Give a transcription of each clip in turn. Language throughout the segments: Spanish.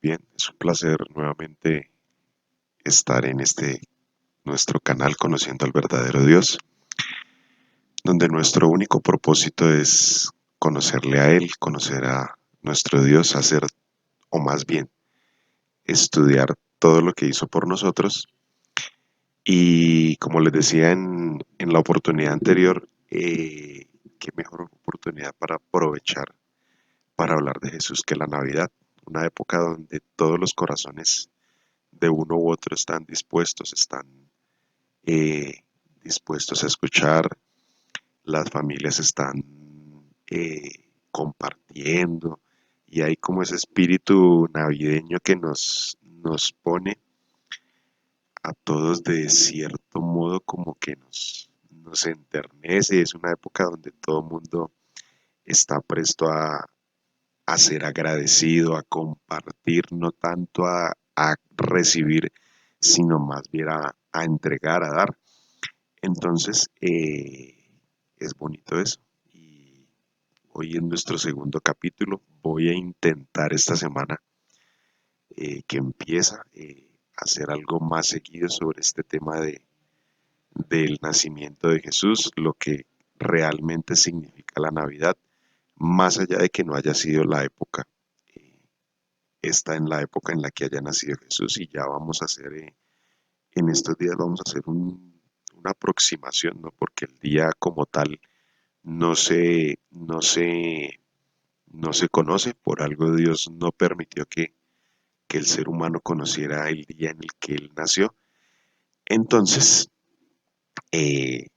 bien. Es un placer nuevamente estar en nuestro canal Conociendo al Verdadero Dios, donde nuestro único propósito es conocerle a Él, conocer a nuestro Dios, hacer, o más bien, estudiar todo lo que hizo por nosotros. Y como les decía en la oportunidad anterior, qué mejor oportunidad para aprovechar para hablar de Jesús que la Navidad, una época donde todos los corazones de uno u otro están eh, dispuestos a escuchar, las familias están compartiendo y hay como ese espíritu navideño que nos pone a todos de cierto modo como que nos enternece. Es una época donde todo el mundo está presto a ser agradecido, a compartir, no tanto a recibir, sino más bien a entregar, a dar. Entonces, es bonito eso. Y hoy en nuestro segundo capítulo voy a intentar esta semana que empieza a hacer algo más seguido sobre este tema del nacimiento de Jesús, lo que realmente significa la Navidad, más allá de que no haya sido la época, está en la época en la que haya nacido Jesús y ya vamos a hacer, en estos días vamos a hacer una aproximación, ¿no? Porque el día como tal no se, no se, no se conoce, por algo Dios no permitió que el ser humano conociera el día en el que él nació. Entonces, eh,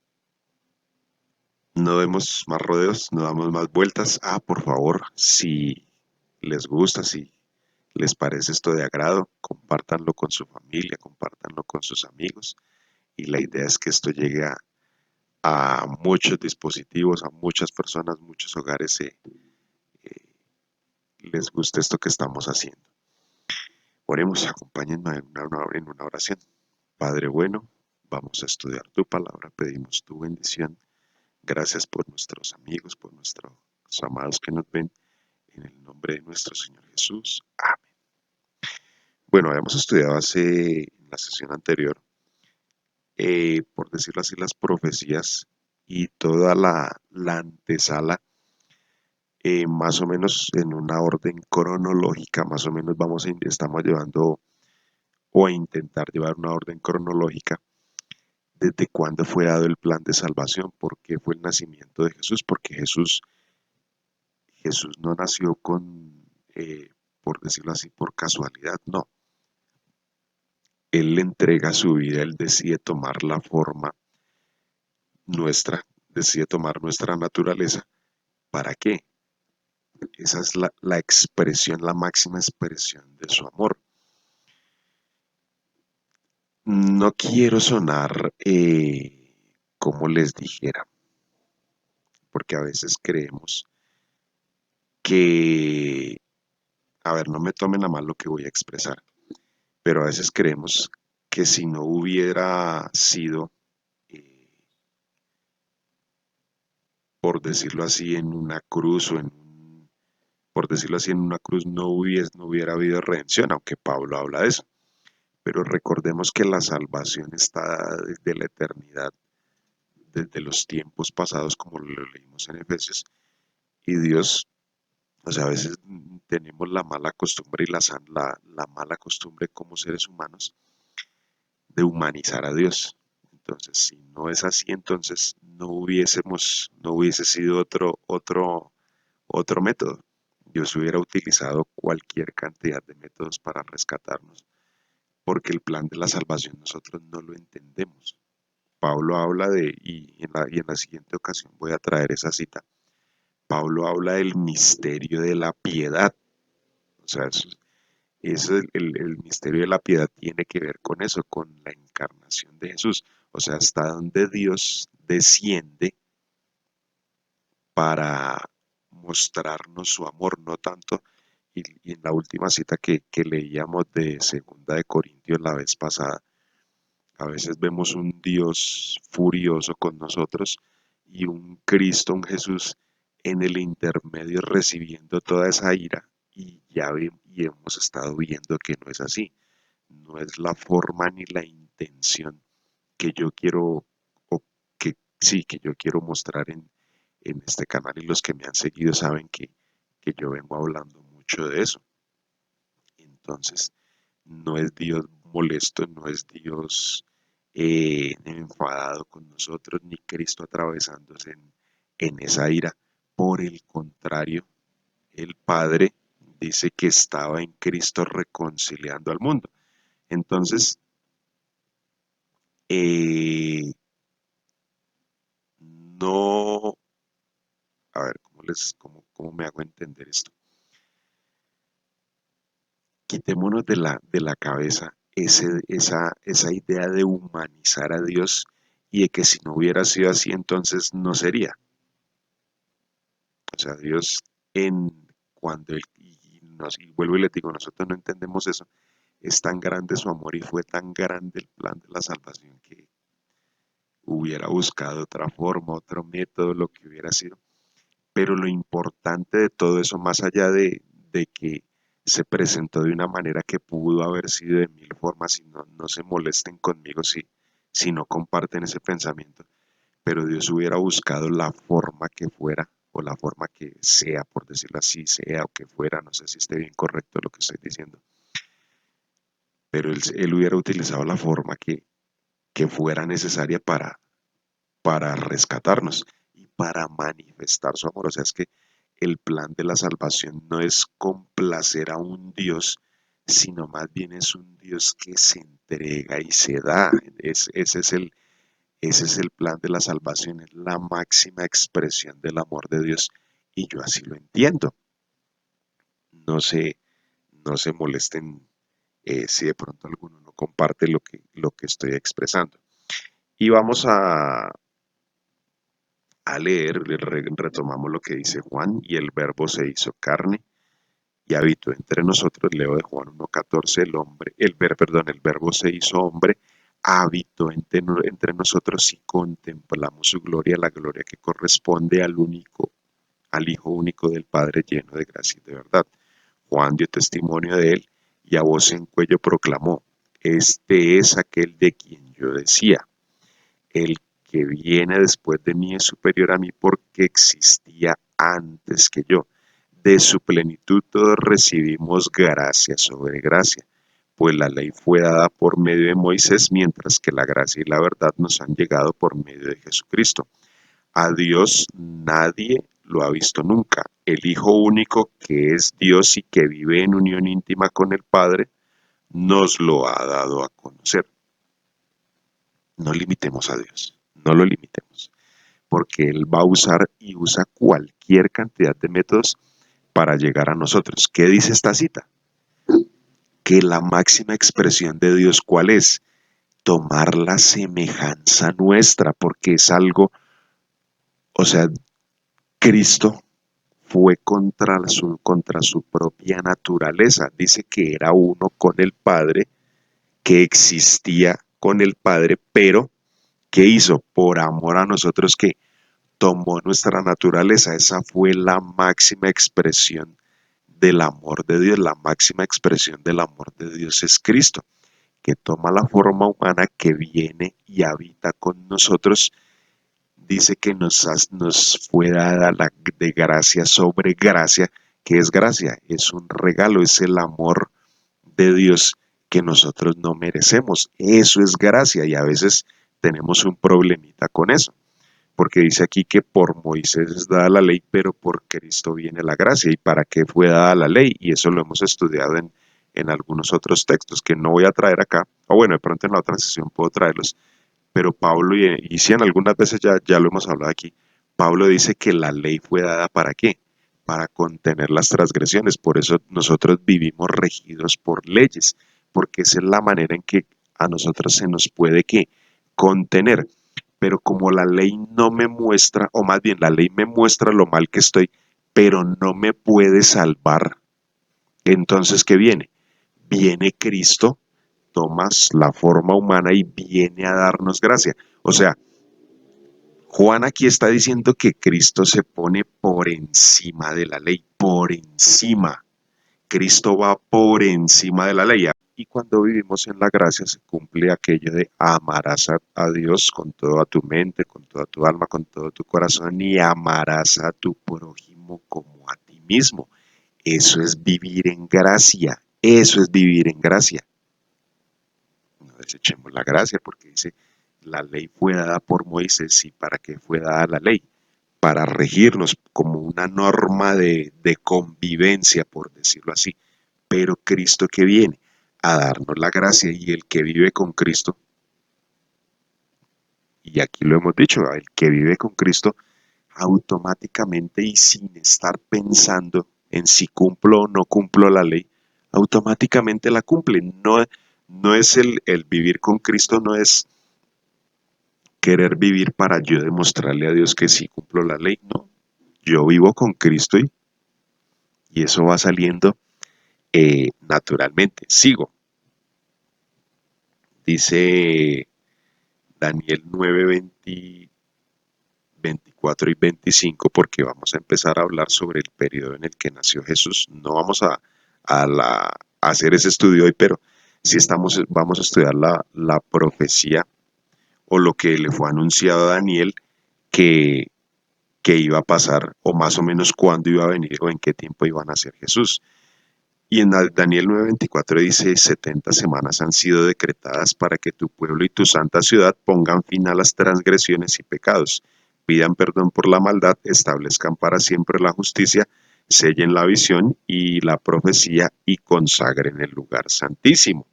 no demos más rodeos, no damos más vueltas. Por favor, si les gusta, si les parece esto de agrado, compártanlo con su familia, compártanlo con sus amigos. Y la idea es que esto llegue a muchos dispositivos, a muchas personas, muchos hogares, eh, les guste esto que estamos haciendo. Oremos, acompáñenme en una oración. Padre bueno, vamos a estudiar tu palabra, pedimos tu bendición. Gracias por nuestros amigos, por nuestros amados que nos ven. En el nombre de nuestro Señor Jesús. Amén. Bueno, habíamos estudiado en la sesión anterior, por decirlo así, las profecías y toda la antesala, más o menos en una orden cronológica, más o menos estamos llevando o a intentar llevar una orden cronológica desde cuándo fue dado el plan de salvación, por qué fue el nacimiento de Jesús, porque Jesús no nació por decirlo así, por casualidad, no. Él le entrega su vida, él decide tomar la forma nuestra, decide tomar nuestra naturaleza. ¿Para qué? Esa es la expresión, la máxima expresión de su amor. No quiero sonar, como les dijera, porque a veces creemos que, a ver, no me tomen a mal lo que voy a expresar, pero a veces creemos que si no hubiera sido, eh, por decirlo así, en una cruz por decirlo así, en una cruz no hubiera habido redención, aunque Pablo habla de eso. Pero recordemos que la salvación está desde la eternidad, desde los tiempos pasados, como lo leímos en Efesios, y Dios, o sea, a veces tenemos la mala costumbre y la mala costumbre como seres humanos de humanizar a Dios. Entonces, si no es así, entonces no hubiese sido otro método. Dios hubiera utilizado cualquier cantidad de métodos para rescatarnos, porque el plan de la salvación nosotros no lo entendemos. Pablo habla y en la siguiente ocasión voy a traer esa cita. Pablo habla del misterio de la piedad. O sea, el misterio de la piedad tiene que ver con eso, con la encarnación de Jesús. O sea, hasta donde Dios desciende para mostrarnos su amor, no tanto. Y en la última cita que leíamos de Segunda de Corintios la vez pasada, a veces vemos un Dios furioso con nosotros y un Cristo, un Jesús en el intermedio recibiendo toda esa ira. y hemos estado viendo que no es así. No es la forma ni la intención que yo quiero, o que sí, que yo quiero mostrar en este canal, y los que me han seguido saben que yo vengo hablando mucho de eso. Entonces, no es Dios molesto, no es Dios enfadado con nosotros, ni Cristo atravesándose en esa ira. Por el contrario, el Padre dice que estaba en Cristo reconciliando al mundo. Entonces, eh, no, a ver, ¿cómo me hago entender esto? Quitémonos de la cabeza esa idea de humanizar a Dios y de que si no hubiera sido así, entonces no sería. O sea, Dios en cuando Él, y vuelvo y le digo, nosotros no entendemos eso, es tan grande su amor y fue tan grande el plan de la salvación que hubiera buscado otra forma, otro método, lo que hubiera sido. Pero lo importante de todo eso, más allá de que se presentó de una manera que pudo haber sido de mil formas, y no se molesten conmigo si no comparten ese pensamiento, pero Dios hubiera buscado la forma que fuera, o la forma que sea, por decirlo así, sea o que fuera, no sé si esté bien correcto lo que estoy diciendo, pero él hubiera utilizado la forma que fuera necesaria para rescatarnos y para manifestar su amor. O sea, es que el plan de la salvación no es complacer a un Dios, sino más bien es un Dios que se entrega y se da. Ese es el plan de la salvación, es la máxima expresión del amor de Dios. Y yo así lo entiendo. No se, no se molesten si de pronto alguno no comparte lo que estoy expresando. Y vamos a leer, retomamos lo que dice Juan, y el verbo se hizo carne y habitó entre nosotros. Leo de Juan 1:14, el verbo se hizo hombre, habitó entre nosotros y contemplamos su gloria, la gloria que corresponde al Hijo único del Padre, lleno de gracia y de verdad. Juan dio testimonio de él y a voz en cuello proclamó: este es aquel de quien yo decía, el que viene después de mí es superior a mí porque existía antes que yo. De su plenitud todos recibimos gracia sobre gracia, pues la ley fue dada por medio de Moisés, mientras que la gracia y la verdad nos han llegado por medio de Jesucristo. A Dios nadie lo ha visto nunca. El Hijo único, que es Dios y que vive en unión íntima con el Padre, nos lo ha dado a conocer. No limitemos a Dios, no lo limitemos, porque Él va a usar y usa cualquier cantidad de métodos para llegar a nosotros. ¿Qué dice esta cita? Que la máxima expresión de Dios, ¿cuál es? Tomar la semejanza nuestra, porque es algo, o sea, Cristo fue contra su propia naturaleza. Dice que era uno con el Padre, que existía con el Padre, pero ¿qué hizo? Por amor a nosotros, que tomó nuestra naturaleza. Esa fue la máxima expresión del amor de Dios. La máxima expresión del amor de Dios es Cristo, que toma la forma humana, que viene y habita con nosotros. Dice que nos fue dada la de gracia sobre gracia. ¿Qué es gracia? Es un regalo, es el amor de Dios que nosotros no merecemos. Eso es gracia, y a veces tenemos un problemita con eso, porque dice aquí que por Moisés es dada la ley, pero por Cristo viene la gracia. ¿Y para qué fue dada la ley? Y eso lo hemos estudiado en algunos otros textos que no voy a traer acá, o bueno, de pronto en la otra sesión puedo traerlos, pero Pablo, y si en algunas veces ya lo hemos hablado aquí, Pablo dice que la ley fue dada ¿para qué? Para contener las transgresiones. Por eso nosotros vivimos regidos por leyes, porque esa es la manera en que a nosotros se nos puede ¿qué? Contener. Pero como la ley no me muestra, o más bien la ley me muestra lo mal que estoy, pero no me puede salvar, entonces ¿qué viene? Viene Cristo, tomas la forma humana y viene a darnos gracia. O sea, Juan aquí está diciendo que Cristo se pone por encima de la ley, por encima. Cristo va por encima de la ley. Y cuando vivimos en la gracia se cumple aquello de amarás a Dios con toda tu mente, con toda tu alma, con todo tu corazón y amarás a tu prójimo como a ti mismo. Eso es vivir en gracia. Eso es vivir en gracia. No desechemos la gracia porque dice, la ley fue dada por Moisés. ¿Y para qué fue dada la ley? Para regirnos como una norma de convivencia, por decirlo así. Pero Cristo que viene a darnos la gracia y el que vive con Cristo, y aquí lo hemos dicho, el que vive con Cristo automáticamente y sin estar pensando en si cumplo o no cumplo la ley, automáticamente la cumple. No, no es el vivir con Cristo, no es querer vivir para yo demostrarle a Dios que sí cumplo la ley, no. Yo vivo con Cristo y eso va saliendo naturalmente. Sigo. Dice Daniel 9, 24 y 25, porque vamos a empezar a hablar sobre el periodo en el que nació Jesús. No vamos a hacer ese estudio hoy, pero sí vamos a estudiar la profecía o lo que le fue anunciado a Daniel que, que iba a pasar, o más o menos cuándo iba a venir o en qué tiempo iba a nacer Jesús. Y en Daniel 9:24 dice, 70 semanas han sido decretadas para que tu pueblo y tu santa ciudad pongan fin a las transgresiones y pecados, pidan perdón por la maldad, establezcan para siempre la justicia, sellen la visión y la profecía y consagren el lugar santísimo.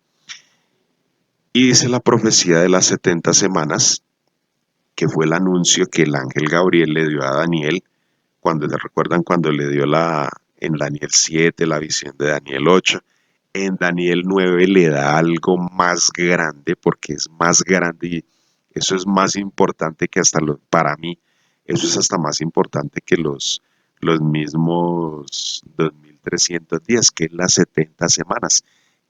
Y dice la profecía de las 70 semanas, que fue el anuncio que el ángel Gabriel le dio a Daniel, cuando le recuerdan cuando le dio en Daniel 7, la visión de Daniel 8, en Daniel 9 le da algo más grande porque es más grande y eso es más importante que para mí, eso es hasta más importante que los mismos 2300 días, que es las 70 semanas,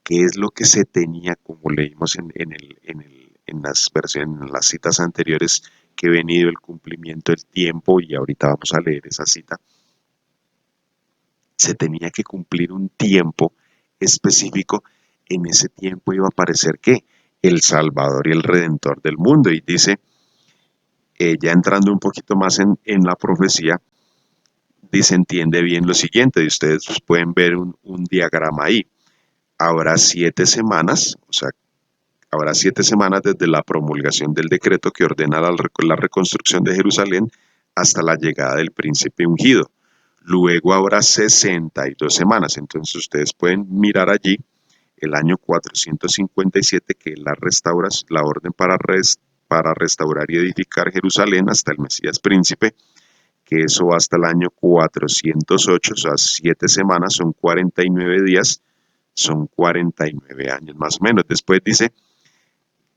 que es lo que se tenía, como leímos en las versiones, en las citas anteriores, que he venido el cumplimiento del tiempo, y ahorita vamos a leer esa cita, se tenía que cumplir un tiempo específico. En ese tiempo iba a aparecer ¿qué? El Salvador y el Redentor del mundo. Y dice, ya entrando un poquito más en la profecía, dice, entiende bien lo siguiente, y ustedes pueden ver un diagrama ahí. Habrá 7 semanas, o sea, habrá 7 semanas desde la promulgación del decreto que ordena la reconstrucción de Jerusalén hasta la llegada del príncipe ungido. Luego habrá 62 semanas. Entonces ustedes pueden mirar allí el año 457, que es la orden para restaurar y edificar Jerusalén hasta el Mesías príncipe, que eso va hasta el año 408, o sea, 7 semanas, son 49 días, son 49 años más o menos. Después dice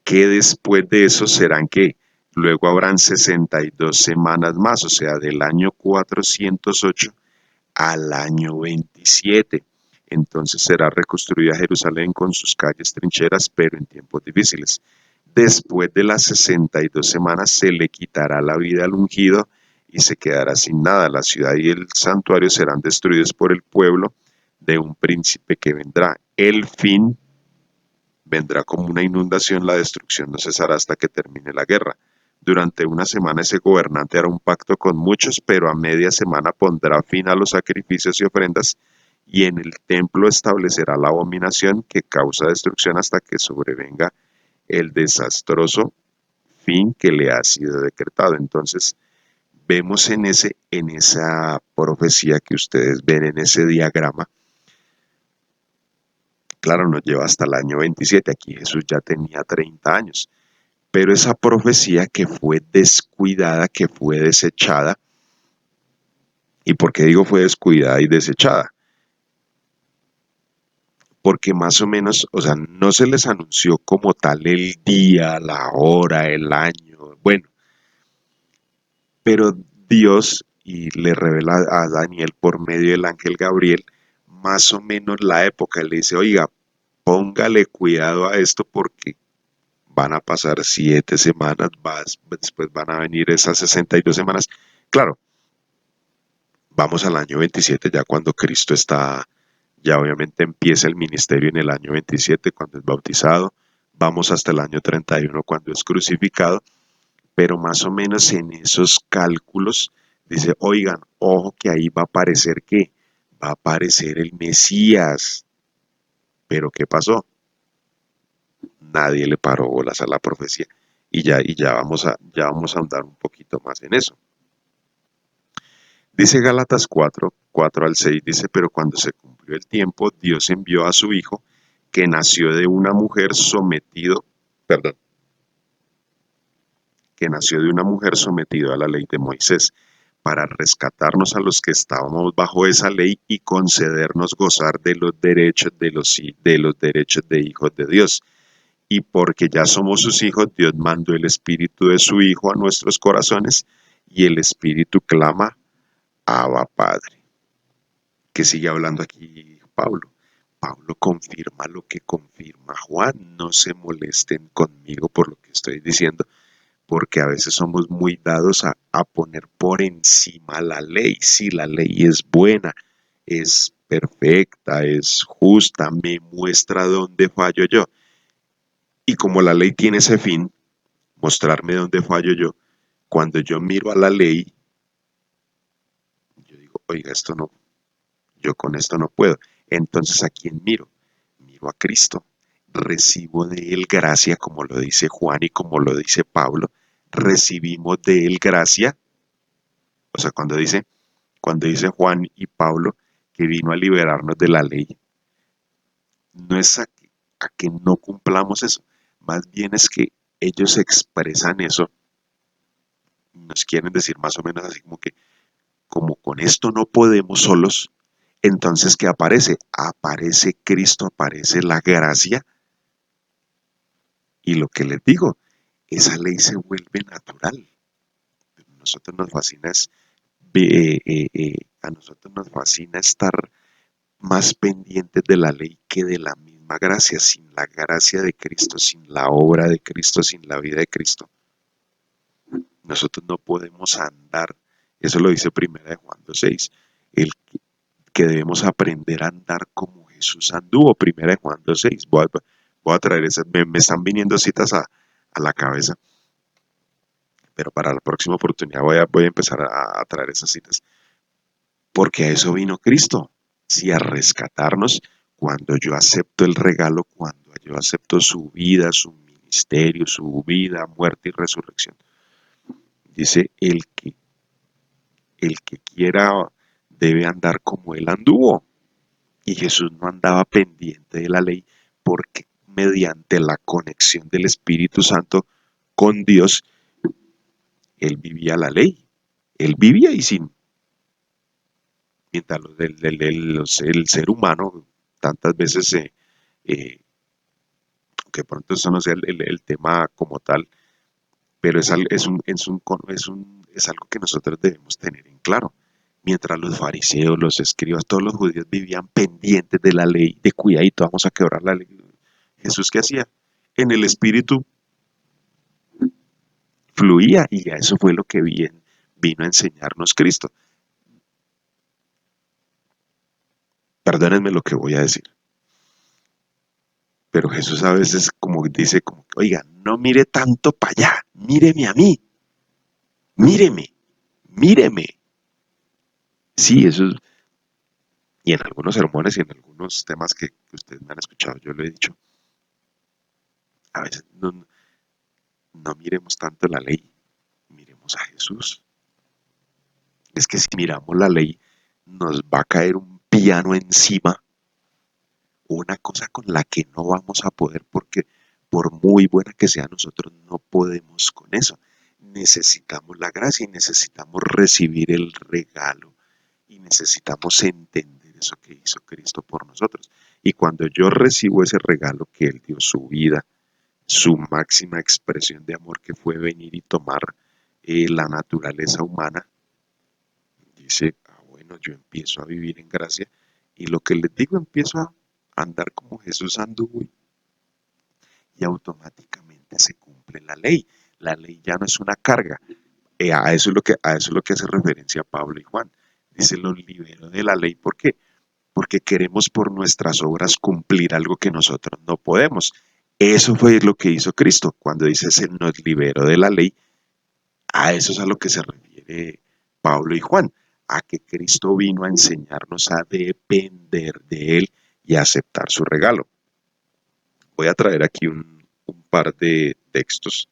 que después de eso serán que luego habrán 62 semanas más, o sea, del año 408 al año 27. Entonces será reconstruida Jerusalén con sus calles trincheras, pero en tiempos difíciles. Después de las 62 semanas se le quitará la vida al ungido y se quedará sin nada. La ciudad y el santuario serán destruidos por el pueblo de un príncipe que vendrá. El fin vendrá como una inundación, la destrucción no cesará hasta que termine la guerra. Durante una semana ese gobernante hará un pacto con muchos, pero a media semana pondrá fin a los sacrificios y ofrendas y en el templo establecerá la abominación que causa destrucción hasta que sobrevenga el desastroso fin que le ha sido decretado. Entonces, vemos en esa profecía que ustedes ven en ese diagrama, claro, nos lleva hasta el año 27, aquí Jesús ya tenía 30 años, pero esa profecía que fue descuidada, que fue desechada, ¿y por qué digo fue descuidada y desechada? Porque más o menos, o sea, no se les anunció como tal el día, la hora, el año, bueno, pero Dios y le revela a Daniel por medio del ángel Gabriel más o menos la época. Él le dice, oiga, póngale cuidado a esto porque van a pasar 7 semanas, después van a venir esas 62 semanas. Claro, vamos al año 27 ya cuando Cristo está Ya obviamente empieza el ministerio en el año 27 cuando es bautizado, vamos hasta el año 31 cuando es crucificado, pero más o menos en esos cálculos dice, oigan, ojo que ahí va a aparecer ¿qué? Va a aparecer el Mesías. Pero ¿qué pasó? Nadie le paró bolas a la profecía. Ya vamos a andar un poquito más en eso. Dice Gálatas 4 al 6, dice, pero cuando se cumplió el tiempo, Dios envió a su Hijo, que nació de una mujer perdón, que nació de una mujer sometido a la ley de Moisés, para rescatarnos a los que estábamos bajo esa ley y concedernos gozar de los derechos de los derechos de hijos de Dios. Y porque ya somos sus hijos, Dios mandó el Espíritu de su Hijo a nuestros corazones y el Espíritu clama, Abba Padre. Que sigue hablando aquí Pablo. Pablo confirma lo que confirma Juan. No se molesten conmigo por lo que estoy diciendo, porque a veces somos muy dados a poner por encima la ley. Si la ley es buena, es perfecta, es justa, me muestra dónde fallo yo. Y como la ley tiene ese fin, mostrarme dónde fallo yo, cuando yo miro a la ley, yo digo, oiga, esto no, yo con esto no puedo. Entonces, ¿a quién miro? Miro a Cristo. Recibo de Él gracia, como lo dice Juan y como lo dice Pablo. Recibimos de Él gracia. O sea, cuando dice Juan y Pablo que vino a liberarnos de la ley, no es a que no cumplamos eso. Más bien es que ellos expresan eso, nos quieren decir más o menos así como que, como con esto no podemos solos, entonces ¿qué aparece? Aparece Cristo, aparece la gracia y lo que les digo, esa ley se vuelve natural. A nosotros nos fascina a nosotros nos fascina estar más pendientes de la ley que de la misma gracia. Sin la gracia de Cristo, sin la obra de Cristo, sin la vida de Cristo, nosotros no podemos andar. Eso lo dice primera de Juan 2:6. El que debemos aprender a andar como Jesús anduvo, primera de Juan 2:6. Voy a traer esas, me están viniendo citas a la cabeza, pero para la próxima oportunidad voy a empezar a traer esas citas, porque a eso vino Cristo, sí, a rescatarnos cuando yo acepto el regalo, cuando yo acepto su vida, su ministerio, su vida, muerte y resurrección. Dice, el que quiera debe andar como él anduvo. Y Jesús no andaba pendiente de la ley porque mediante la conexión del Espíritu Santo con Dios, él vivía la ley. Él vivía y sin, mientras el ser humano tantas veces, que pronto eso no sea el tema como tal, pero es algo que nosotros debemos tener en claro. Mientras los fariseos, los escribas, todos los judíos vivían pendientes de la ley, de cuidadito, vamos a quebrar la ley. Jesús, ¿qué hacía? En el Espíritu fluía y a eso fue lo que vino a enseñarnos Cristo. Perdónenme lo que voy a decir, pero Jesús a veces como dice, como, oiga, no mire tanto para allá, míreme a mí, míreme, míreme. Sí, eso es, y en algunos sermones y en algunos temas que ustedes me han escuchado, yo lo he dicho, a veces no miremos tanto la ley, miremos a Jesús. Es que si miramos la ley, nos va a caer un piano encima, una cosa con la que no vamos a poder porque por muy buena que sea, nosotros no podemos con eso. Necesitamos la gracia y necesitamos recibir el regalo y necesitamos entender eso que hizo Cristo por nosotros. Y cuando yo recibo ese regalo que Él dio, su vida, su máxima expresión de amor, que fue venir y tomar la naturaleza humana, dice, bueno, yo empiezo a vivir en gracia y lo que les digo, empiezo a andar como Jesús anduvo y automáticamente se cumple la ley. La ley ya no es una carga. A eso es lo que hace referencia Pablo y Juan. Dice, los libero de la ley. ¿Por qué? porque queremos por nuestras obras cumplir algo que nosotros no podemos. Eso fue lo que hizo Cristo. Cuando dice se nos liberó de la ley, a eso es a lo que se refiere Pablo y Juan, a que Cristo vino a enseñarnos a depender de Él y a aceptar su regalo. Voy a traer aquí un par de textos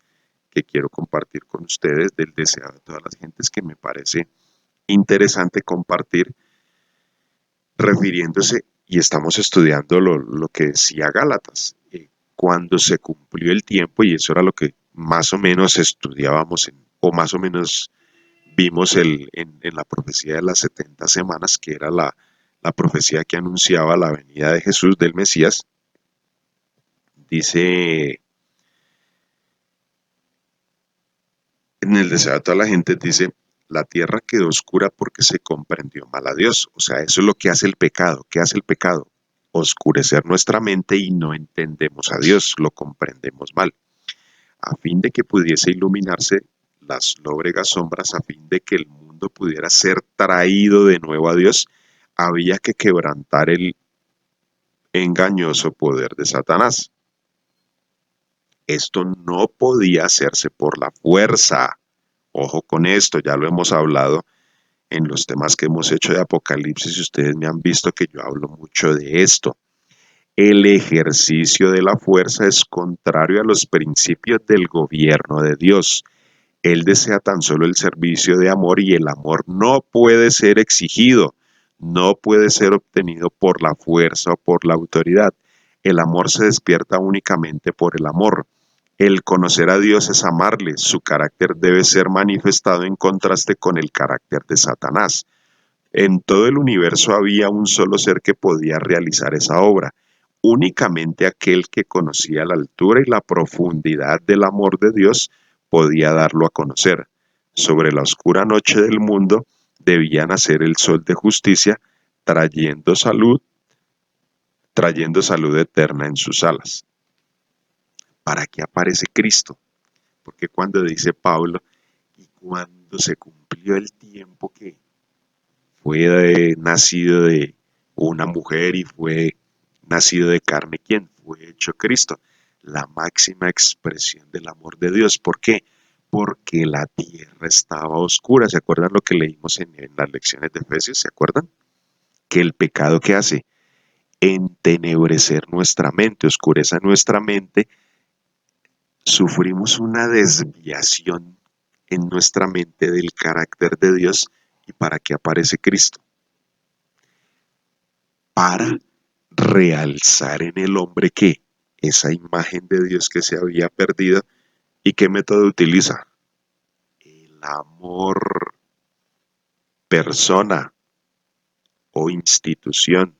que quiero compartir con ustedes del deseado de todas las gentes que me parece interesante compartir refiriéndose, y estamos estudiando lo que decía Gálatas, cuando se cumplió el tiempo, y eso era lo que más o menos estudiábamos, o más o menos vimos en la profecía de las 70 semanas, que era la profecía que anunciaba la venida de Jesús, del Mesías. Dice, en el deseo de toda la gente, dice, la tierra quedó oscura porque se comprendió mal a Dios. O sea, eso es lo que hace el pecado. ¿Qué hace el pecado? Oscurecer nuestra mente y no entendemos a Dios, lo comprendemos mal. A fin de que pudiese iluminarse las lóbregas sombras, a fin de que el mundo pudiera ser traído de nuevo a Dios, había que quebrantar el engañoso poder de Satanás. Esto no podía hacerse por la fuerza. Ojo con esto, ya lo hemos hablado en los temas que hemos hecho de Apocalipsis y ustedes me han visto que yo hablo mucho de esto. El ejercicio de la fuerza es contrario a los principios del gobierno de Dios. Él desea tan solo el servicio de amor y el amor no puede ser exigido, no puede ser obtenido por la fuerza o por la autoridad. El amor se despierta únicamente por el amor. El conocer a Dios es amarle, su carácter debe ser manifestado en contraste con el carácter de Satanás. En todo el universo había un solo ser que podía realizar esa obra. Únicamente aquel que conocía la altura y la profundidad del amor de Dios podía darlo a conocer. Sobre la oscura noche del mundo debía nacer el sol de justicia, trayendo salud eterna en sus alas. ¿Para qué aparece Cristo? Porque cuando dice Pablo, y cuando se cumplió el tiempo que fue nacido de una mujer y fue nacido de carne, ¿quién? Fue hecho Cristo, la máxima expresión del amor de Dios. ¿Por qué? Porque la tierra estaba oscura. ¿Se acuerdan lo que leímos en las lecciones de Efesios? ¿Se acuerdan? Que el pecado que hace, entenebrecer nuestra mente, oscurece nuestra mente, sufrimos una desviación en nuestra mente del carácter de Dios. ¿Y para qué aparece Cristo? Para realzar en el hombre que esa imagen de Dios que se había perdido. ¿Y qué método utiliza? El amor, persona o institución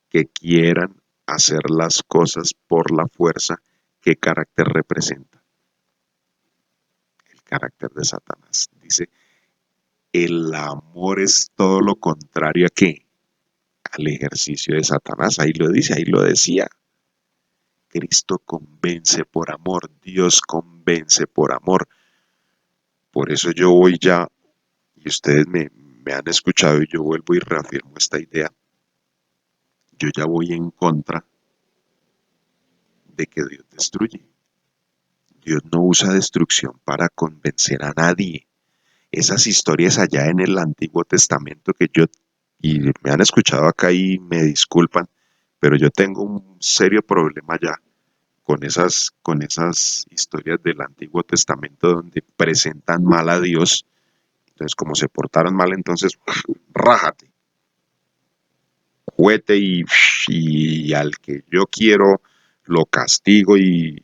que quieran hacer las cosas por la fuerza. ¿Qué carácter representa? El carácter de Satanás. Dice, el amor es todo lo contrario a qué? Al ejercicio de Satanás. Ahí lo dice, ahí lo decía. Cristo convence por amor, Dios convence por amor. Por eso yo voy ya, y ustedes me han escuchado y yo vuelvo y reafirmo esta idea, yo ya voy en contra de que Dios destruye. Dios no usa destrucción para convencer a nadie. Esas historias allá en el Antiguo Testamento que yo, y me han escuchado acá y me disculpan, pero yo tengo un serio problema ya con esas historias del Antiguo Testamento donde presentan mal a Dios. Entonces, como se portaron mal, entonces, rájate, juete y al que yo quiero lo castigo y...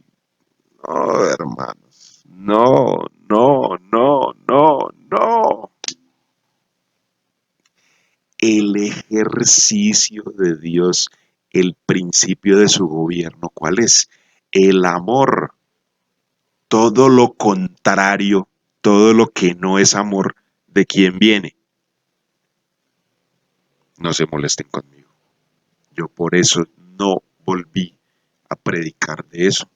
No, hermanos, no, no, no, no, no. El ejercicio de Dios, el principio de su gobierno, ¿cuál es? El amor. Todo lo contrario, todo lo que no es amor, ¿de quién viene? No se molesten conmigo. Yo por eso no volví a predicar de eso.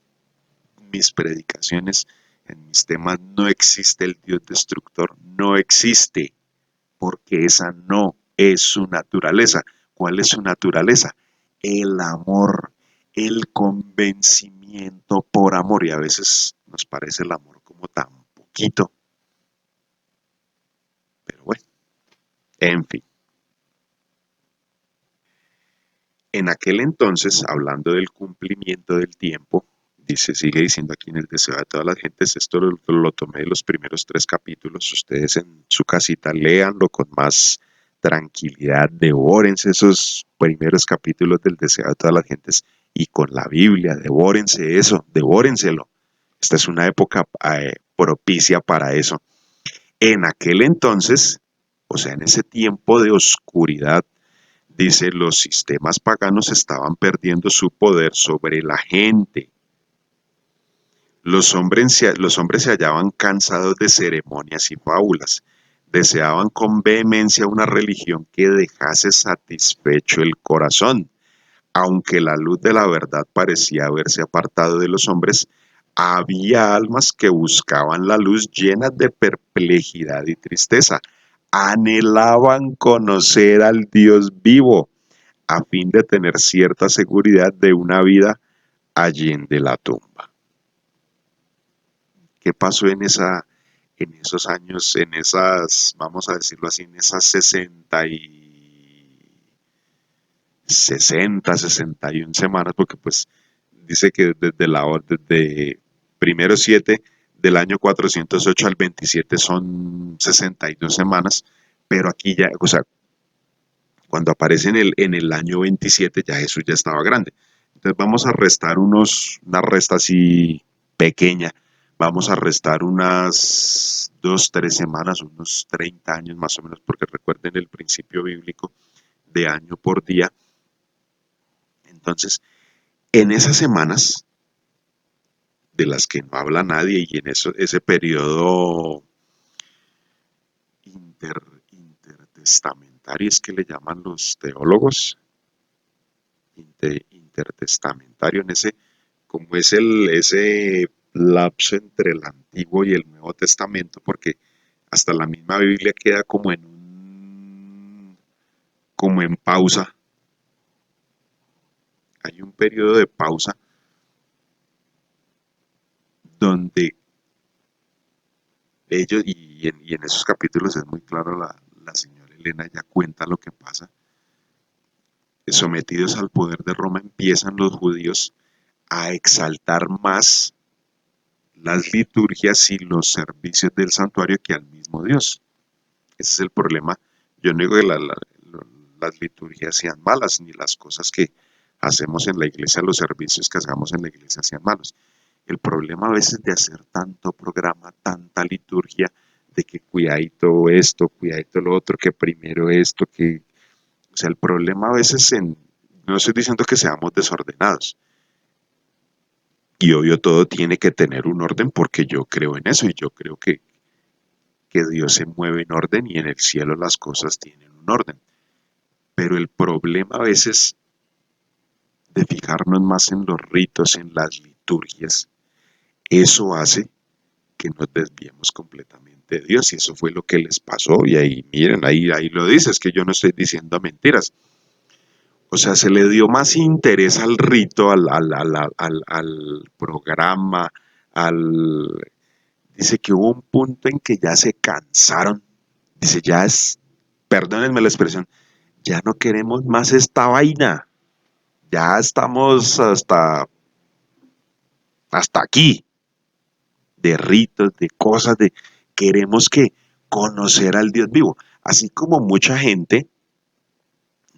Mis predicaciones, en mis temas, no existe el Dios destructor, no existe, porque esa no es su naturaleza. ¿Cuál es su naturaleza? El amor, el convencimiento por amor. Y a veces nos parece el amor como tan poquito. Pero bueno, en fin. En aquel entonces, hablando del cumplimiento del tiempo, sigue diciendo aquí en el deseo de todas las gentes, esto lo tomé de los primeros 3 capítulos, ustedes en su casita léanlo con más tranquilidad, devórense esos primeros capítulos del deseo de todas las gentes y con la Biblia, devórense eso, devórenselo. Esta es una época propicia para eso. En aquel entonces, o sea, en ese tiempo de oscuridad, dice, los sistemas paganos estaban perdiendo su poder sobre la gente. Los hombres se hallaban cansados de ceremonias y fábulas. Deseaban con vehemencia una religión que dejase satisfecho el corazón. Aunque la luz de la verdad parecía haberse apartado de los hombres, había almas que buscaban la luz llenas de perplejidad y tristeza. Anhelaban conocer al Dios vivo a fin de tener cierta seguridad de una vida allende la tumba. ¿Qué pasó en esos años, en esas, vamos a decirlo así, en esas 61 semanas? Porque pues dice que desde primero 7 del año 408 al 27 son 62 semanas, pero aquí ya, o sea, cuando aparece en el año 27 ya Jesús ya estaba grande. Entonces vamos a restar una resta así pequeña, vamos a restar unas 2, 3 semanas, unos 30 años más o menos, porque recuerden el principio bíblico de año por día. Entonces, en esas semanas de las que no habla nadie y en ese periodo intertestamentario es que le llaman los teólogos, intertestamentario, en ese, como es ese lapso entre el Antiguo y el Nuevo Testamento, porque hasta la misma Biblia queda como en pausa. Hay un periodo de pausa donde ellos, y en esos capítulos es muy claro, la señora Elena ya cuenta lo que pasa. Sometidos al poder de Roma, empiezan los judíos a exaltar más las liturgias y los servicios del santuario que al mismo Dios. Ese es el problema. Yo no digo que las liturgias sean malas, ni las cosas que hacemos en la iglesia, los servicios que hagamos en la iglesia sean malos. El problema a veces de hacer tanto programa, tanta liturgia, de que cuidadito esto, cuidadito lo otro, que primero esto, que... O sea, el problema a veces no estoy diciendo que seamos desordenados, y obvio todo tiene que tener un orden porque yo creo en eso y yo creo que Dios se mueve en orden y en el cielo las cosas tienen un orden. Pero el problema a veces de fijarnos más en los ritos, en las liturgias, eso hace que nos desviemos completamente de Dios y eso fue lo que les pasó y ahí miren, ahí lo dice, es que yo no estoy diciendo mentiras. O sea, se le dio más interés al rito, al programa, al... Dice que hubo un punto en que ya se cansaron. Dice, ya es, perdónenme la expresión, ya no queremos más esta vaina. Ya estamos hasta aquí, de ritos, de cosas, de queremos que conocer al Dios vivo. Así como mucha gente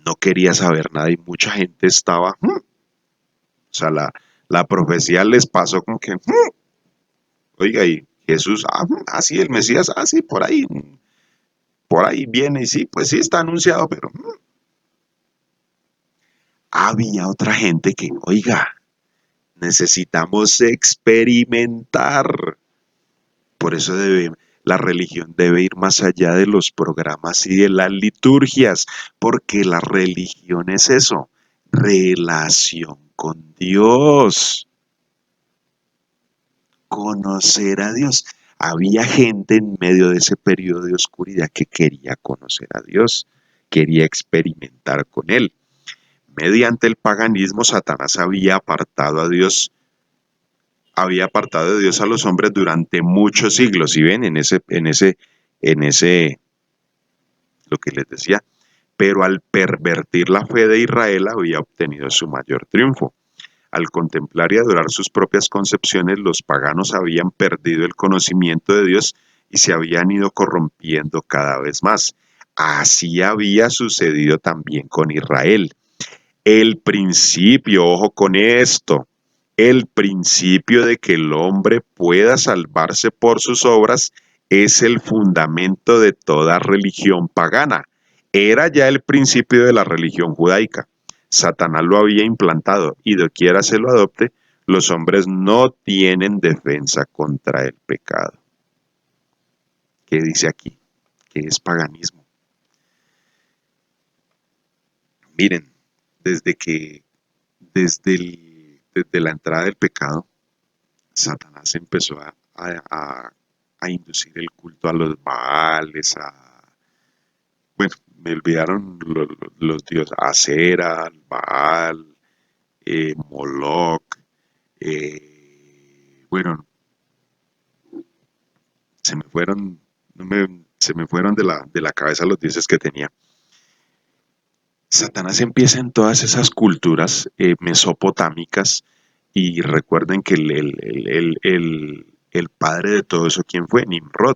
no quería saber nada y mucha gente estaba, o sea, la profecía les pasó como que, oiga, y Jesús, así el Mesías, así por ahí viene y sí, pues sí está anunciado, pero había otra gente que, oiga, necesitamos experimentar. Por eso la religión debe ir más allá de los programas y de las liturgias, porque la religión es eso, relación con Dios, conocer a Dios. Había gente en medio de ese periodo de oscuridad que quería conocer a Dios quería experimentar con él. Mediante el paganismo, Satanás había apartado de Dios a los hombres durante muchos siglos. ¿Y ven? En ese, lo que les decía, pero al pervertir la fe de Israel había obtenido su mayor triunfo. Al contemplar y adorar sus propias concepciones, los paganos habían perdido el conocimiento de Dios y se habían ido corrompiendo cada vez más. Así había sucedido también con Israel. El principio, ojo con esto, el principio de que el hombre pueda salvarse por sus obras es el fundamento de toda religión pagana. Era ya el principio de la religión judaica. Satanás lo había implantado y doquiera se lo adopte, los hombres no tienen defensa contra el pecado. ¿Qué dice aquí? ¿Qué es paganismo? Miren, desde que, desde la entrada del pecado, Satanás empezó a inducir el culto a los Baales, bueno, me olvidaron los dioses, Acera, Baal, Moloch, bueno, se me fueron, se me fueron de la cabeza los dioses que tenía. Satanás empieza en todas esas culturas mesopotámicas y recuerden que el padre de todo eso, ¿quién fue? Nimrod.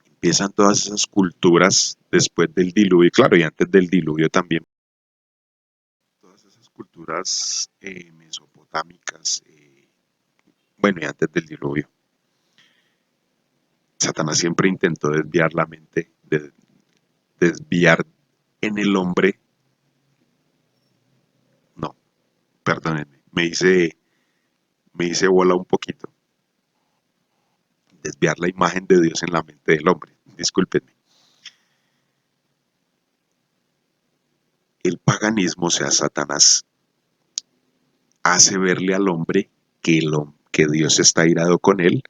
Empiezan todas esas culturas después del diluvio, claro, y antes del diluvio también. Todas esas culturas mesopotámicas, bueno, y antes del diluvio. Satanás siempre intentó desviar la mente, desviar en el hombre, no, perdónenme, me hice bola un poquito, desviar la imagen de Dios en la mente del hombre, discúlpenme. El paganismo, o sea, Satanás, hace verle al hombre que Dios está airado con él,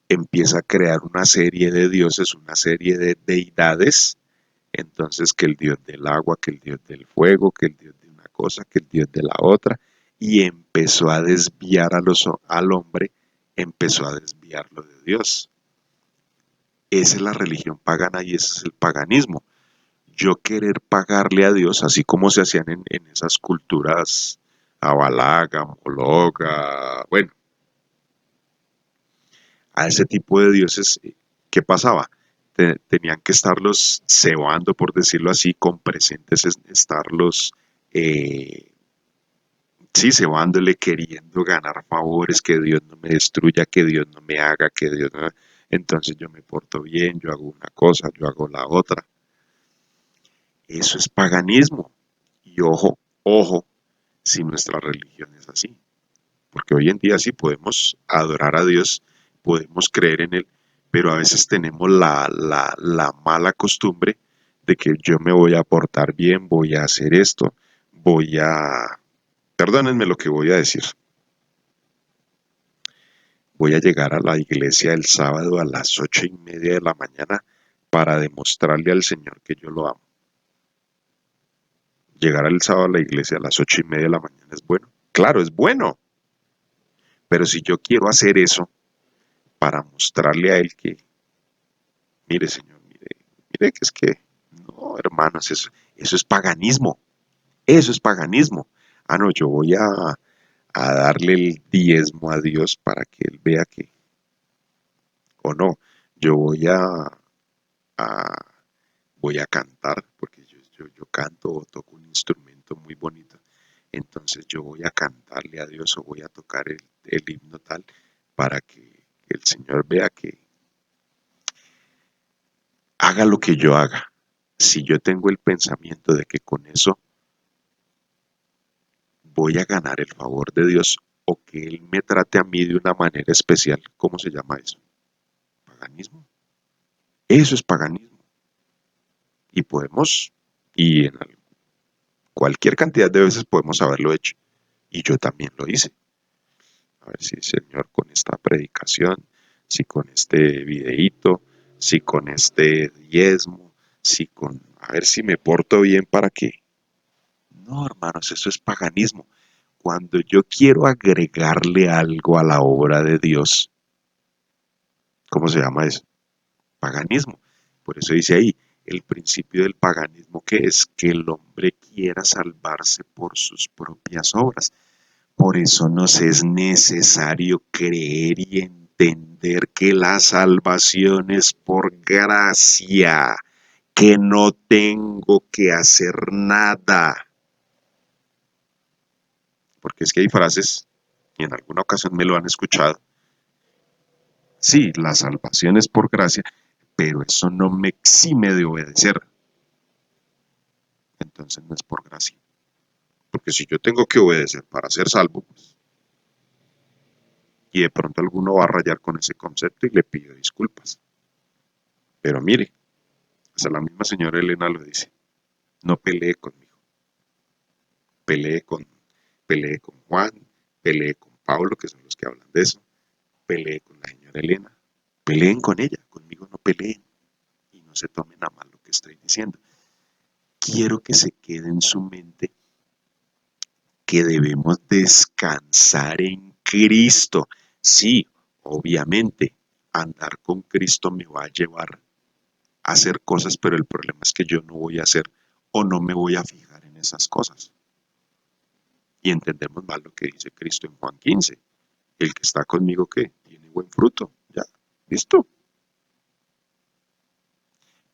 empieza a crear una serie de dioses, una serie de deidades, entonces que el dios del agua, que el dios del fuego, que el dios de una cosa, que el dios de la otra, y empezó a desviar al hombre, empezó a desviarlo de Dios. Esa es la religión pagana y ese es el paganismo. Yo querer pagarle a Dios, así como se hacían en esas culturas Abalaga, Mologa, bueno, a ese tipo de dioses, ¿qué pasaba? Tenían que estarlos cebando, por decirlo así, con presentes, estarlos, sí, cebándole, queriendo ganar favores, que Dios no me destruya, que Dios no me haga, que Dios no... Entonces yo me porto bien, yo hago una cosa, yo hago la otra. Eso es paganismo. Y ojo, ojo, si nuestra religión es así. Porque hoy en día sí podemos adorar a Dios, podemos creer en Él, pero a veces tenemos la mala costumbre de que yo me voy a portar bien, voy a hacer esto, voy a... Perdónenme lo que voy a decir. Voy a llegar a la iglesia el sábado a las 8:30 de la mañana para demostrarle al Señor que yo lo amo. Llegar el sábado a la iglesia a las 8:30 de la mañana es bueno. Claro, es bueno. Pero si yo quiero hacer eso para mostrarle a Él que, mire Señor, mire que es que, no, hermanos, eso es paganismo. Eso es paganismo. Ah, no, yo voy a darle el diezmo a Dios para que Él vea que, o no, yo a- voy a cantar, porque yo canto o toco un instrumento muy bonito. Entonces yo voy a cantarle a Dios o voy a tocar el himno tal para que el Señor vea que haga lo que yo haga. Si yo tengo el pensamiento de que con eso voy a ganar el favor de Dios o que Él me trate a mí de una manera especial, ¿cómo se llama eso? Paganismo. Eso es paganismo. Y podemos, y en cualquier cantidad de veces podemos haberlo hecho. Y yo también lo hice. A ver si, Señor, con esta predicación, si con este videíto, si con este diezmo, Si con, a ver si me porto bien para que... No, hermanos, eso es paganismo. Cuando yo quiero agregarle algo a la obra de Dios, ¿cómo se llama eso? Paganismo. Por eso dice ahí, el principio del paganismo que es que el hombre quiera salvarse por sus propias obras. Por eso nos es necesario creer y entender que la salvación es por gracia, que no tengo que hacer nada. Porque es que hay frases, y en alguna ocasión me lo han escuchado, sí, la salvación es por gracia, pero eso no me exime de obedecer. Entonces no es por gracia. Porque si yo tengo que obedecer para ser salvo, pues, y de pronto alguno va a rayar con ese concepto y le pido disculpas. Pero mire, hasta la misma señora Elena lo dice, no pelee conmigo, pelee con, pelee con Juan, pelee con Pablo, que son los que hablan de eso, pelee con la señora Elena, peleen con ella, conmigo no peleen y no se tomen a mal lo que estoy diciendo. Quiero que se quede en su mente que debemos descansar en Cristo. Sí, obviamente, andar con Cristo me va a llevar a hacer cosas, pero el problema es que yo no voy a hacer o no me voy a fijar en esas cosas. Y entendemos mal lo que dice Cristo en Juan 15. El que está conmigo, ¿qué? Tiene buen fruto. Ya, listo.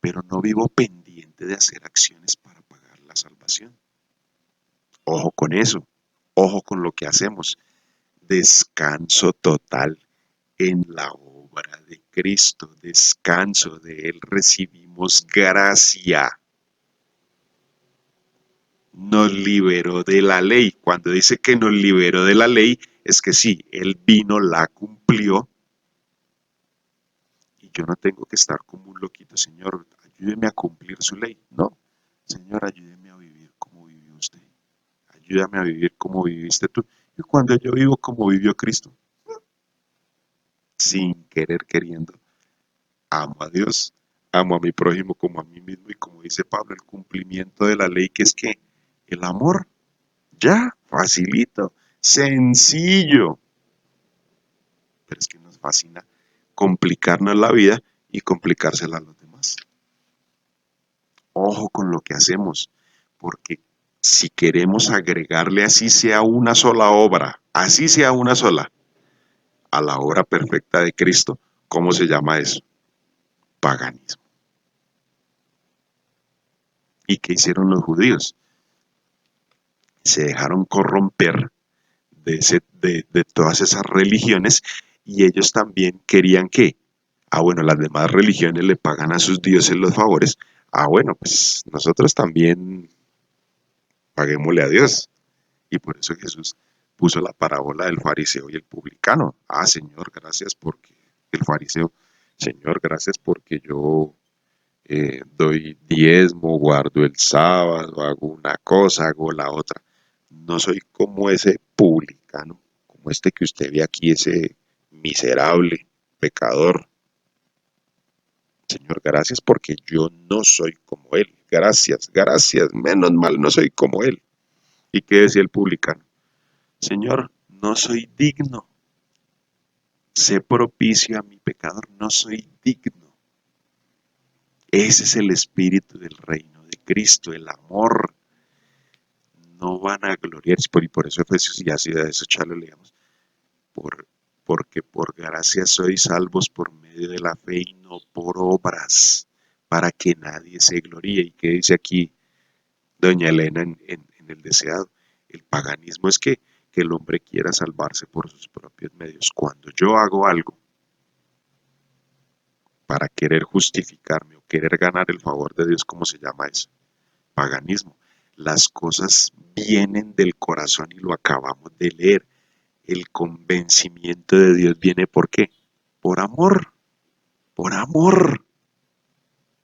Pero no vivo pendiente de hacer acciones para pagar la salvación. Ojo con eso. Ojo con lo que hacemos. Descanso total en la obra de Cristo. Descanso de Él. Recibimos gracia. Nos liberó de la ley. Cuando dice que nos liberó de la ley, es que sí, Él vino, la cumplió, y yo no tengo que estar como un loquito, Señor, ayúdeme a cumplir su ley. No, Señor, ayúdeme a vivir como vivió usted. Ayúdame a vivir como viviste tú. Y cuando yo vivo como vivió Cristo, sin querer queriendo, amo a Dios, amo a mi prójimo como a mí mismo y como dice Pablo, el cumplimiento de la ley que es que el amor, ya, facilito, sencillo. Pero es que nos fascina complicarnos la vida y complicársela a los demás. Ojo con lo que hacemos, porque si queremos agregarle así sea una sola obra, así sea una sola, a la obra perfecta de Cristo, ¿cómo se llama eso? Paganismo. ¿Y qué hicieron los judíos? Se dejaron corromper de todas esas religiones y ellos también querían que, bueno, las demás religiones le pagan a sus dioses los favores, bueno, pues nosotros también paguémosle a Dios. Y por eso Jesús puso la parábola del fariseo y el publicano. Señor, gracias porque el fariseo, Señor, gracias porque yo doy diezmo, guardo el sábado, hago una cosa, hago la otra. No soy como ese publicano, como este que usted ve aquí, ese miserable pecador. Señor, gracias porque yo no soy como él. Gracias, gracias, menos mal, no soy como él. ¿Y qué decía el publicano? Señor, no soy digno. Sé propicio a mi pecador, no soy digno. Ese es el espíritu del reino de Cristo, el amor. No van a gloriarse, y por eso Efesios, y así de eso ya lo leamos, por, porque por gracia sois salvos por medio de la fe y no por obras, para que nadie se gloríe. ¿Y qué dice aquí doña Elena en el deseado? El paganismo es que el hombre quiera salvarse por sus propios medios. Cuando yo hago algo para querer justificarme o querer ganar el favor de Dios, ¿cómo se llama eso? Paganismo. Las cosas vienen del corazón y lo acabamos de leer. El convencimiento de Dios viene ¿por qué? Por amor, por amor.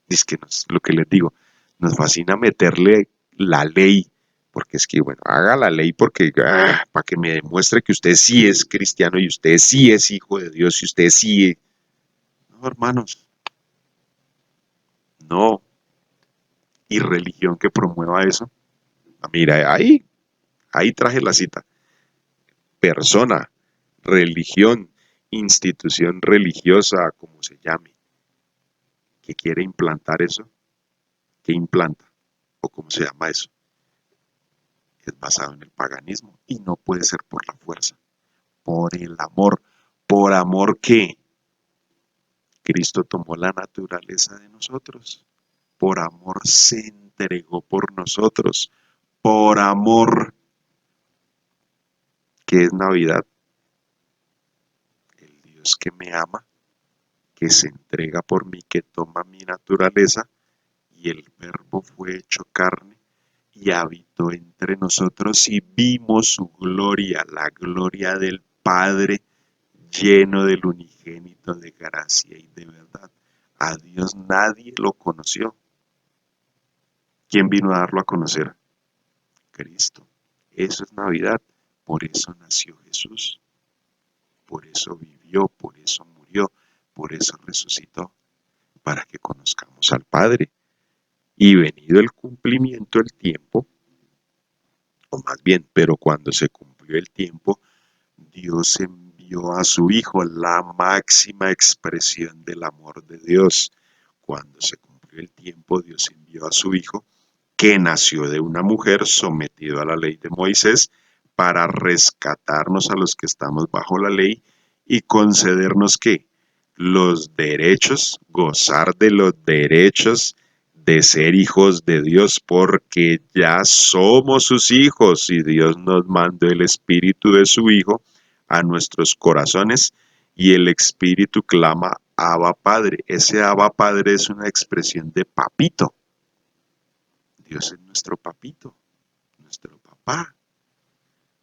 Es que lo que les digo, nos fascina meterle la ley, porque es que, bueno, haga la ley porque, para que me demuestre que usted sí es cristiano y usted sí es hijo de Dios y usted sí es... No, hermanos, no. y religión que promueva eso. Mira, ahí traje la cita. Persona, religión, institución religiosa, como se llame, que quiere implantar eso, que implanta, o como se llama eso, es basado en el paganismo y no puede ser por la fuerza, por el amor. ¿Por amor qué? Cristo tomó la naturaleza de nosotros. Por amor se entregó por nosotros. Por amor, que es Navidad, el Dios que me ama, que se entrega por mí, que toma mi naturaleza, y el Verbo fue hecho carne y habitó entre nosotros y vimos su gloria, la gloria del Padre lleno del unigénito de gracia y de verdad. A Dios nadie lo conoció. ¿Quién vino a darlo a conocer? Cristo. Eso es Navidad. Por eso nació Jesús. Por eso vivió, por eso murió, por eso resucitó, para que conozcamos al Padre. Y venido el cumplimiento del tiempo, o más bien, pero cuando se cumplió el tiempo, Dios envió a su Hijo, la máxima expresión del amor de Dios. Cuando se cumplió el tiempo, Dios envió a su Hijo, que nació de una mujer sometido a la ley de Moisés, para rescatarnos a los que estamos bajo la ley y concedernos que los derechos, gozar de los derechos de ser hijos de Dios, porque ya somos sus hijos y Dios nos mandó el Espíritu de su Hijo a nuestros corazones y el Espíritu clama Abba Padre. Ese Abba Padre es una expresión de papito. Dios es nuestro papito, nuestro papá.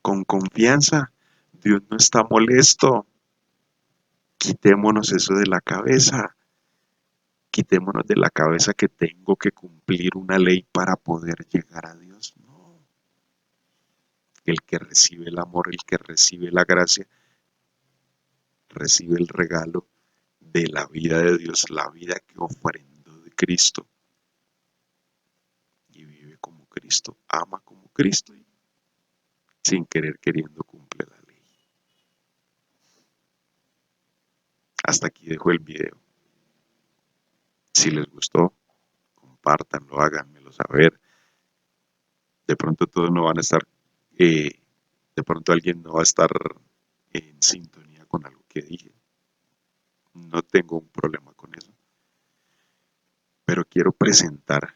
Con confianza, Dios no está molesto. Quitémonos eso de la cabeza. Quitémonos de la cabeza que tengo que cumplir una ley para poder llegar a Dios. No. El que recibe el amor, el que recibe la gracia, recibe el regalo de la vida de Dios, la vida que ofrendó de Cristo. Y vive como Cristo, ama como Cristo y sin querer queriendo cumple la ley. Hasta aquí dejo el video. Si les gustó, compártanlo, háganmelo saber. De pronto todos no van a estar, de pronto alguien no va a estar en sintonía con algo que dije. No tengo un problema con eso. Pero quiero presentar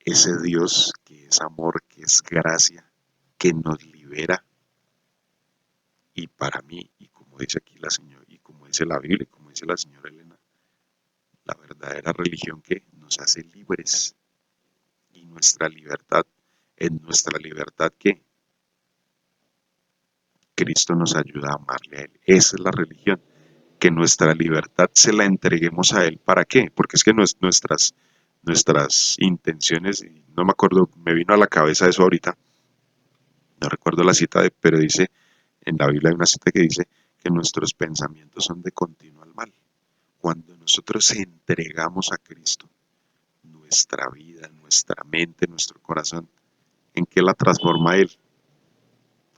ese Dios que es amor, que es gracia, que nos libera. Y para mí, y como dice aquí la señora, y como dice la Biblia, y como dice la señora Elena, la verdadera religión que nos hace libres. Y nuestra libertad, en nuestra libertad que Cristo nos ayuda a amarle a Él. Esa es la religión, que nuestra libertad se la entreguemos a Él. ¿Para qué? Porque es que nuestras intenciones, no me acuerdo, me vino a la cabeza eso ahorita, no recuerdo la cita, pero dice, en la Biblia hay una cita que dice que nuestros pensamientos son de continuo al mal. Cuando nosotros entregamos a Cristo nuestra vida, nuestra mente, nuestro corazón, ¿en qué la transforma Él?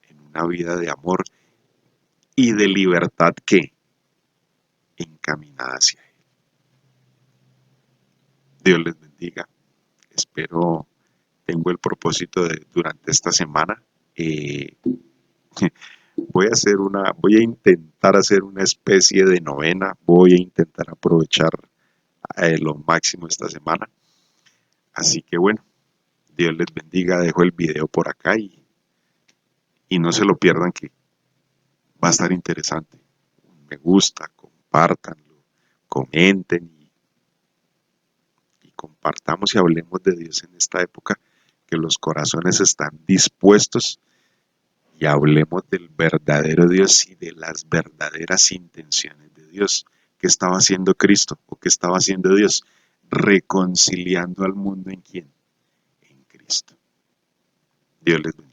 En una vida de amor y de libertad que encaminada hacia Él. Dios les bendiga. Espero, tengo el propósito de durante esta semana, eh, voy a intentar hacer una especie de novena, voy a intentar aprovechar lo máximo esta semana. Así que bueno, Dios les bendiga, dejo el video por acá y no se lo pierdan que va a estar interesante. Me gusta, compártanlo, comenten y compartamos y hablemos de Dios en esta época, que los corazones están dispuestos y hablemos del verdadero Dios y de las verdaderas intenciones de Dios. ¿Qué estaba haciendo Cristo o qué estaba haciendo Dios? Reconciliando al mundo en quién? En Cristo. Dios les bendiga.